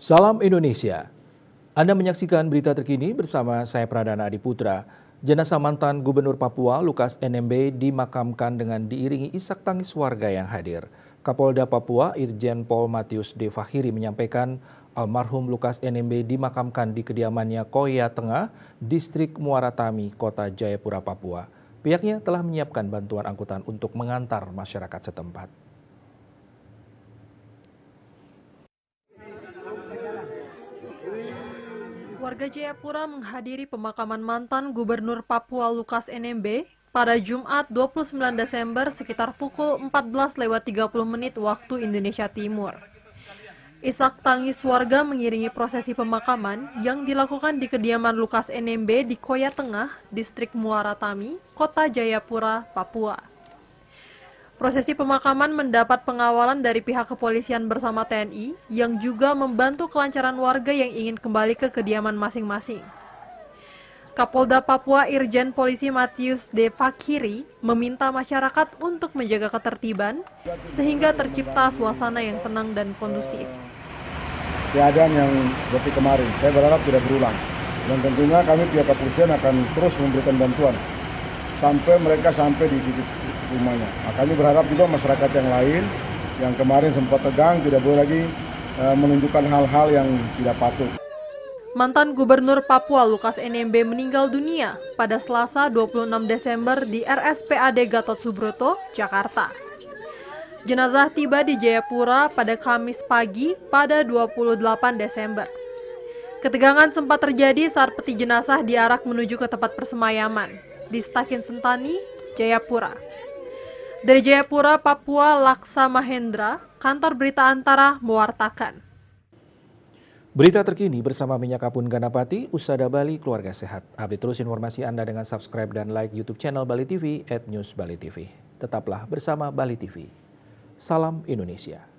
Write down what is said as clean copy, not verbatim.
Salam Indonesia. Anda menyaksikan berita terkini bersama saya Pradana Adiputra. Jenazah mantan Gubernur Papua Lukas NMB dimakamkan dengan diiringi isak tangis warga yang hadir. Kapolda Papua Irjen Pol Matius D. Fahiri menyampaikan almarhum Lukas NMB dimakamkan di kediamannya Koya Tengah, Distrik Muara Tami, Kota Jayapura, Papua. Pihaknya telah menyiapkan bantuan angkutan untuk mengantar masyarakat setempat. Warga Jayapura menghadiri pemakaman mantan Gubernur Papua Lukas NMB pada Jumat 29 Desember sekitar pukul 14.30 waktu Indonesia Timur. Isak tangis warga mengiringi prosesi pemakaman yang dilakukan di kediaman Lukas NMB di Koya Tengah, Distrik Muara Tami, Kota Jayapura, Papua. Prosesi pemakaman mendapat pengawalan dari pihak kepolisian bersama TNI yang juga membantu kelancaran warga yang ingin kembali ke kediaman masing-masing. Kapolda Papua Irjen Polisi Matius D. Fahiri meminta masyarakat untuk menjaga ketertiban sehingga tercipta suasana yang tenang dan kondusif. Keadaan yang seperti kemarin, saya berharap tidak berulang. Dan tentunya kami pihak kepolisian akan terus memberikan bantuan sampai mereka sampai di titik rumahnya. Nah, kami berharap juga masyarakat yang lain yang kemarin sempat tegang tidak boleh lagi menunjukkan hal-hal yang tidak patut. Mantan Gubernur Papua Lukas NMB meninggal dunia pada Selasa 26 Desember di RSPAD Gatot Subroto, Jakarta. Jenazah tiba di Jayapura pada Kamis pagi pada 28 Desember. Ketegangan sempat terjadi saat peti jenazah diarak menuju ke tempat persemayaman di Stakin Sentani, Jayapura. Dari Jayapura, Papua, Laksa Mahendra, kantor berita Antara mewartakan. Berita terkini bersama Minyak Kapun Ganapati, Usada Bali, Keluarga Sehat. Update terus informasi Anda dengan subscribe dan like YouTube channel Bali TV @newsbalitv. Tetaplah bersama Bali TV. Salam Indonesia.